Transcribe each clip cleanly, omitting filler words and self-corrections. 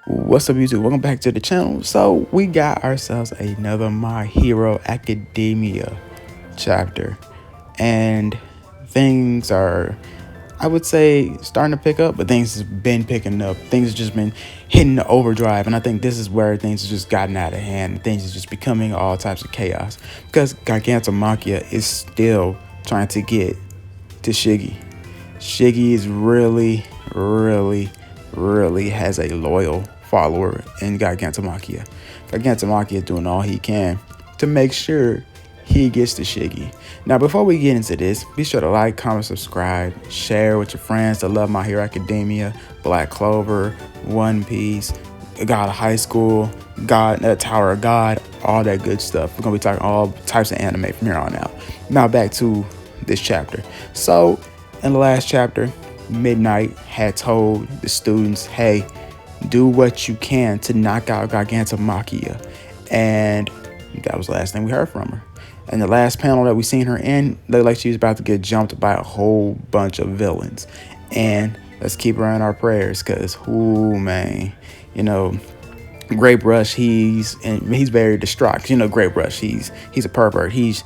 What's up, YouTube? Welcome back to the channel. So we got ourselves another My Hero Academia chapter, and things are, I would say, starting to pick up, but things have been picking up. Things have just been hitting the overdrive, and I think this is where things have just gotten out of hand. Things are just becoming all types of chaos because Gigantomachia is still trying to get to Shiggy. Shiggy is really has a loyal follower in Gigantomachia. Gigantomachia is doing all he can to make sure he gets to Shiggy. Now, before we get into this, be sure to like, comment, subscribe, share with your friends that love My Hero Academia, Black Clover, One Piece, God of High School, Tower of God, all that good stuff. We're going to be talking all types of anime from here on out. Now, back to this chapter. So, in the last chapter, Midnight had told the students, hey, do what you can to knock out Gigantomachia. And that was the last thing we heard from her. And the last panel that we seen her in, looked like she was about to get jumped by a whole bunch of villains. And let's keep her in our prayers, because, ooh, man, you know, Grape Rush, he's very distraught. You know, Grape Rush, he's a pervert. He's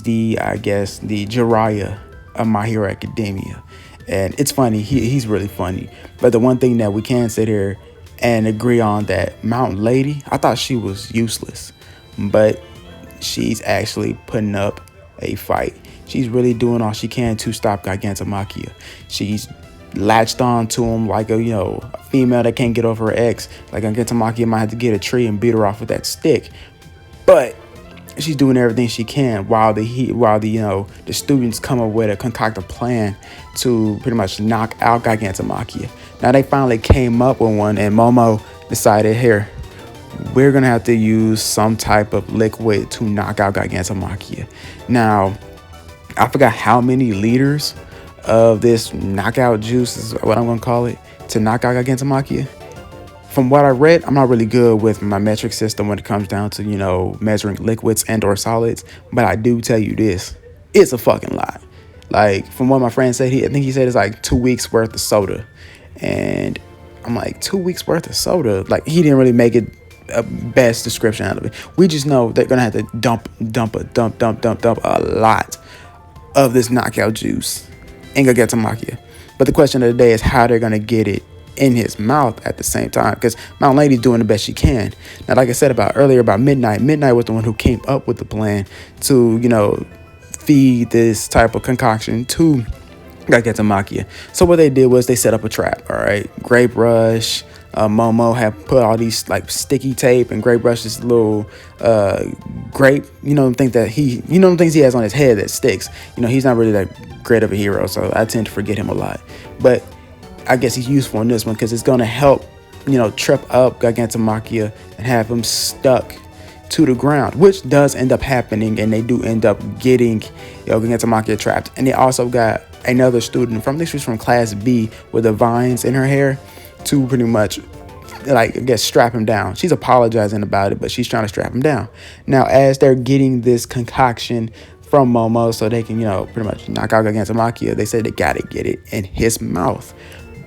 the, I guess, the Jiraiya of My Hero Academia. And it's funny, he's really funny. But the one thing that we can sit here and agree on, that Mountain Lady, I thought she was useless, but she's actually putting up a fight. She's really doing all she can to stop Gigantomachia. She's latched on to him like a female that can't get over her ex. Like Gigantomachia might have to get a tree and beat her off with that stick, but she's doing everything she can while the students come up with a concocted plan to pretty much knock out Gigantomachia. Now they finally came up with one, and Momo decided, here, we're gonna have to use some type of liquid to knock out Gigantomachia. Now, I forgot how many liters of this knockout juice is what I'm gonna call it to knock out Gigantomachia. From what I read, I'm not really good with my metric system when it comes down to, measuring liquids and or solids. But I do tell you this, it's a fucking lot. Like, from what my friend said, I think he said it's like 2 weeks worth of soda. And I'm like, 2 weeks worth of soda? Like, he didn't really make it a best description out of it. We just know they're going to have to dump a lot of this knockout juice in Gigantomachia. But the question of the day is how they're going to get it in his mouth at the same time, because Mountain Lady's doing the best she can. Now, like I said earlier about Midnight was the one who came up with the plan to, feed this type of concoction to Gigantomachia. So what they did was they set up a trap, all right? Grape Rush, Momo had put all these like sticky tape, and Grape Rush's little grape, things he has on his head that sticks. He's not really that great of a hero, so I tend to forget him a lot. But I guess he's useful in this one because it's going to help, trip up Gigantomachia and have him stuck to the ground, which does end up happening, and they do end up getting Gigantomachia trapped. And they also got another student from, I think she was from class B, with the vines in her hair to pretty much, like, I guess, strap him down. She's apologizing about it, but she's trying to strap him down. Now, as they're getting this concoction from Momo so they can, pretty much knock out Gigantomachia, they said they got to get it in his mouth.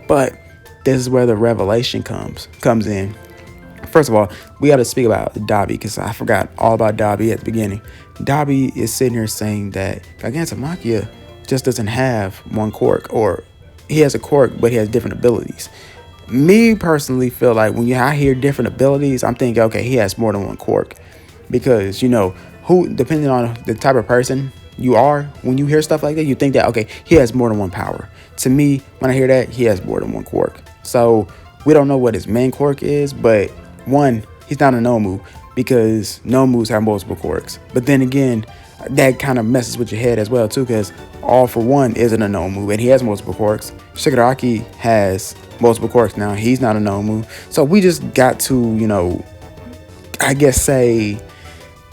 But this is where the revelation comes in. First of all, we got to speak about Dabi, because I forgot all about Dabi at the beginning. Dabi is sitting here saying that Gigantomachia just doesn't have one quirk, or he has a quirk, but he has different abilities. Me personally feel like when I hear different abilities, I'm thinking, okay, he has more than one quirk, because depending on the type of person you are, when you hear stuff like that, you think that, okay, he has more than one power. To me, when I hear that, he has more than one quirk. So we don't know what his main quirk is, but one, he's not a Nomu, because Nomus have multiple quirks. But then again, that kind of messes with your head as well too, because All For One isn't a Nomu, and he has multiple quirks. Shigaraki has multiple quirks now. He's not a Nomu. So we just got to, I guess say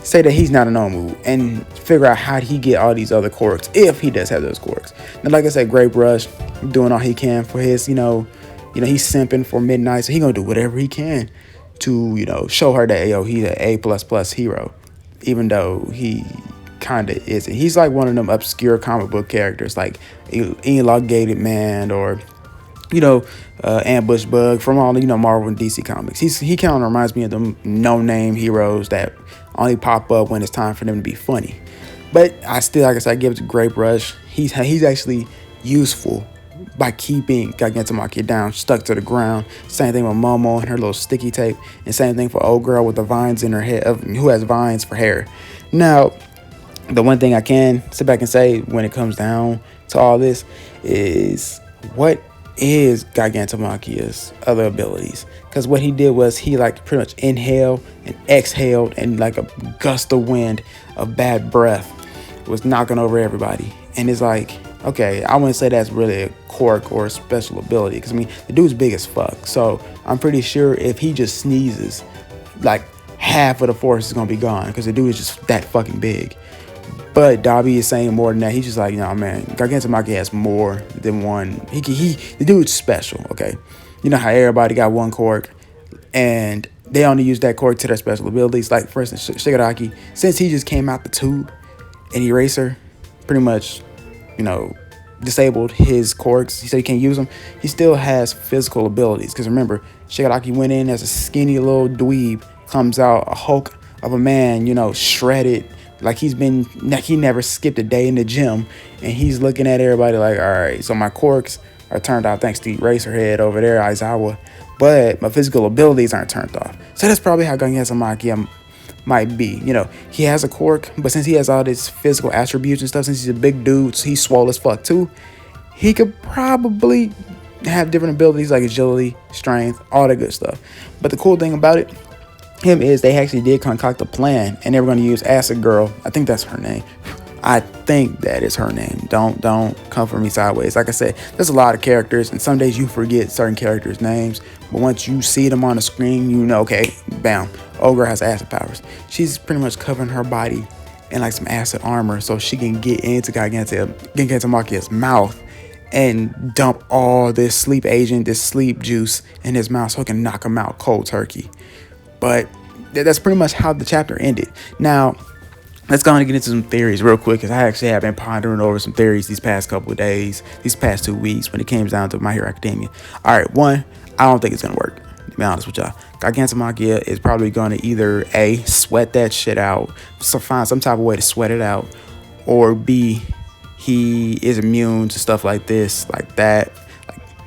that he's not a Nomu and figure out how he get all these other quirks, if he does have those quirks. Now, like I said, Grape Rush doing all he can for his, he's simping for Midnight, so he gonna do whatever he can to, show her that, he's an A++ hero, even though he kind of isn't. He's like one of them obscure comic book characters, like Elongated Man, or you know, ambush bug from all, Marvel and DC comics. He kind of reminds me of the no-name heroes that only pop up when it's time for them to be funny. But I still, like I said, I give it to Great Rush. He's actually useful by keeping Gigantomachia down, stuck to the ground. Same thing with Momo and her little sticky tape, and same thing for old girl with the vines in her head, who has vines for hair. Now, the one thing I can sit back and say when it comes down to all this is, what is Gigantomachia's other abilities? Because what he did was he like pretty much inhaled and exhaled, and like a gust of wind of bad breath was knocking over everybody. And it's like, okay, I wouldn't say that's really a quirk or a special ability, because I mean, the dude's big as fuck. So I'm pretty sure if he just sneezes, like half of the force is gonna be gone, because the dude is just that fucking big. But Dobby is saying more than that. He's just like, no, man, Gigantomachia has more than one. The dude's special, okay? You know how everybody got one quirk, and they only use that quirk to their special abilities. Like, for instance, Shigaraki, since he just came out the tube and Eraser pretty much, disabled his quirks. He said he can't use them. He still has physical abilities. Because remember, Shigaraki went in as a skinny little dweeb, comes out a hulk of a man, shredded. Like he never skipped a day in the gym, and he's looking at everybody like, all right, so my quirks are turned off thanks to Eraserhead over there, Aizawa, but my physical abilities aren't turned off. So that's probably how Gigantomachia might be. He has a quirk, but since he has all these physical attributes and stuff, since he's a big dude, so he's swole as fuck too, he could probably have different abilities like agility, strength, all that good stuff. But the cool thing about him is they actually did concoct a plan, and they were going to use Acid Girl. I think that's her name. I think that is her name. Don't come for me sideways. Like I said, there's a lot of characters, and some days you forget certain characters' names, but once you see them on the screen, okay, bam, Ogre has acid powers. She's pretty much covering her body in like some acid armor so she can get into Gigantomachia's mouth and dump all this sleep agent, this sleep juice in his mouth so it can knock him out cold turkey. But that's pretty much how the chapter ended. Now, let's go on and get into some theories real quick, because I actually have been pondering over some theories these past couple of days, these past 2 weeks, when it came down to My Hero Academia. All right, one, I don't think it's going to work, to be honest with y'all. Gigantomachia is probably going to either A, sweat that shit out, so find some type of way to sweat it out, or B, he is immune to stuff like this, like that,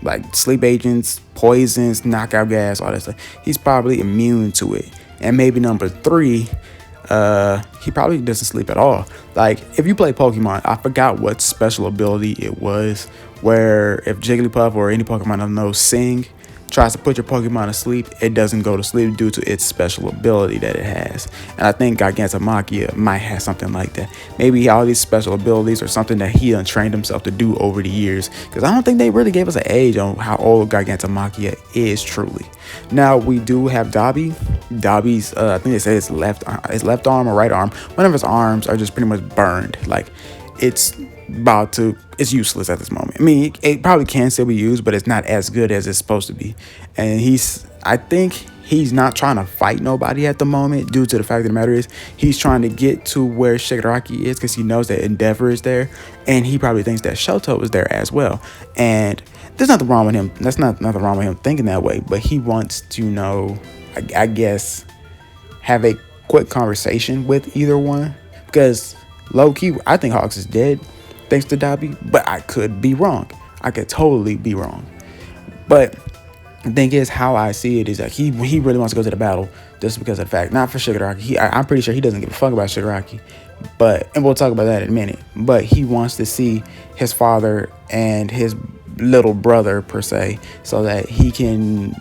like sleep agents, poisons, knockout gas, all that stuff. He's probably immune to it. And maybe number 3, he probably doesn't sleep at all. Like, if you play Pokemon, I forgot what special ability it was, where if Jigglypuff or any Pokemon I know sing, tries to put your Pokemon to sleep, it doesn't go to sleep due to its special ability that it has. And I think Gigantomachia might have something like that. Maybe all these special abilities are something that he untrained himself to do over the years, because I don't think they really gave us an age on how old Gigantomachia is truly. Now, we do have Dobby. Dobby's, I think they say his left arm or right arm. One of his arms are just pretty much burned. Like, it's useless at this moment. I mean, it probably can still be used, but it's not as good as it's supposed to be. And I think he's not trying to fight nobody at the moment, due to the fact of the matter is he's trying to get to where Shigaraki is, because he knows that Endeavor is there, and he probably thinks that Shoto is there as well. And there's nothing wrong with him. That's not nothing wrong with him thinking that way, but he wants to I guess, have a quick conversation with either one, because low-key, I think Hawks is dead thanks to Dobby, but I could be wrong. I could totally be wrong. But the thing is, how I see it is that he really wants to go to the battle just because of the fact, not for Shigaraki. I'm pretty sure he doesn't give a fuck about Shigaraki, and we'll talk about that in a minute. But he wants to see his father and his little brother, per se, so that he can,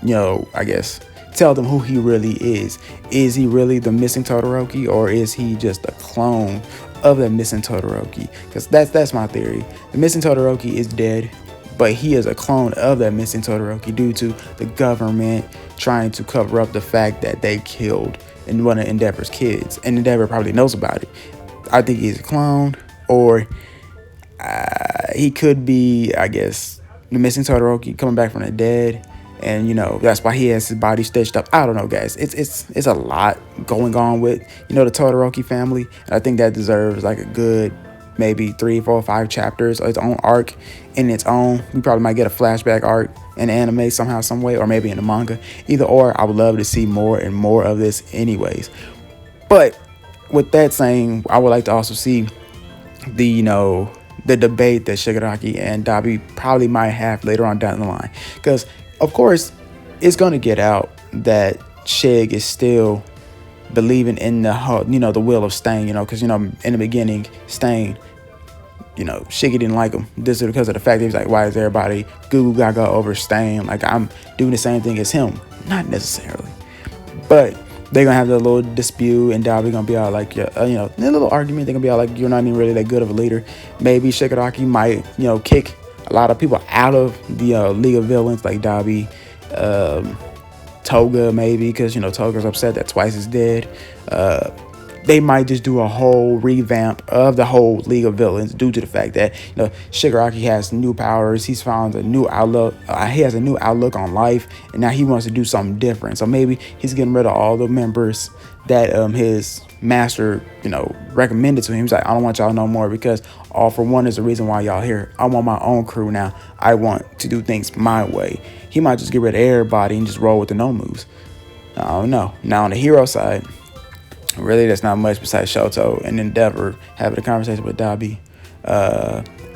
I guess, tell them who he really is. Is he really the missing Todoroki, or is he just a clone of the missing Todoroki? Because that's my theory. The missing Todoroki is dead, but he is a clone of that missing Todoroki due to the government trying to cover up the fact that they killed one of Endeavor's kids, and Endeavor probably knows about it. I think he's a clone, or he could be, I guess, the missing Todoroki coming back from the dead. And that's why he has his body stitched up. I don't know, guys. It's a lot going on with the Todoroki family, and I think that deserves like a good maybe 3, 4, 5 chapters, its own arc in its own. We probably might get a flashback arc in anime somehow, some way, or maybe in the manga. Either or, I would love to see more and more of this anyways. But with that saying, I would like to also see the debate that Shigaraki and Dabi probably might have later on down the line. Because, of course, it's going to get out that Shig is still believing in the will of Stain, because, in the beginning, Stain, Shiggy didn't like him. This is because of the fact that he was like, why is everybody goo goo gaga over Stain? Like, I'm doing the same thing as him. Not necessarily. But they're gonna have the little dispute, and Dabi gonna be all like, a little argument. They're gonna be all like, you're not even really that good of a leader. Maybe Shigaraki might, kick a lot of people out of the League of Villains, like Dabi, Toga, maybe, because Toga's upset that Twice is dead. They might just do a whole revamp of the whole League of Villains due to the fact that Shigaraki has new powers. He's found a new outlook. He has a new outlook on life, and now he wants to do something different. So maybe he's getting rid of all the members that his master recommended to him. He's like, I don't want y'all no more, because all for one is the reason why y'all here. I want my own crew now. I want to do things my way. He might just get rid of everybody and just roll with the no moves. I don't know. Now on the hero side, really, there's not much besides Shoto and Endeavor having a conversation with Dabi.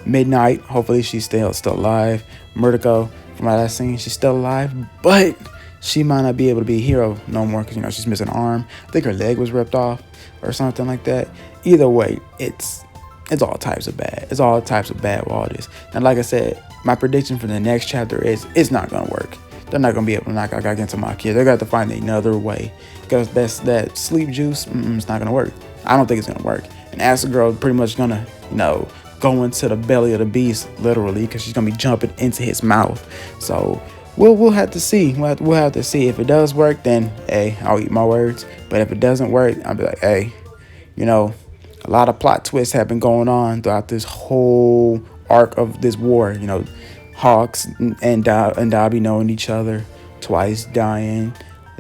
Midnight, hopefully she's still alive. Murderco, from my last scene, she's still alive, but she might not be able to be a hero no more because she's missing an arm. I think her leg was ripped off or something like that. Either way, it's all types of bad. It's all types of bad with all this. And like I said, my prediction for the next chapter is it's not gonna work. They're not gonna be able to knock out Gigantomachia. They're gonna have to find another way, because that sleep juice, it's not gonna work. I don't think it's gonna work. And Acid Girl pretty much gonna, go into the belly of the beast literally, because she's gonna be jumping into his mouth. So we'll have to see. We'll have to see. If it does work, then hey, I'll eat my words. But if it doesn't work, I'll be like, hey, a lot of plot twists have been going on throughout this whole arc of this war. Hawks and Dabi knowing each other, Twice dying,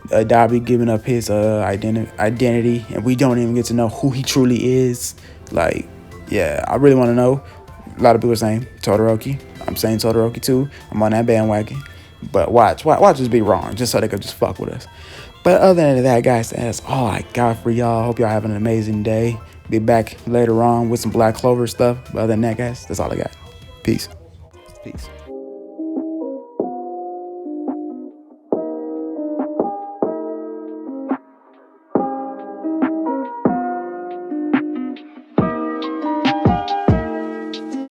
Dabi giving up his identity, and we don't even get to know who he truly is. Like, yeah, I really want to know. A lot of people are saying Todoroki. I'm saying Todoroki too. I'm on that bandwagon. But watch us be wrong, just so they could just fuck with us. But other than that, guys, that's all I got for y'all. Hope y'all having an amazing day. Be back later on with some Black Clover stuff. But other than that, guys, that's all I got. Peace.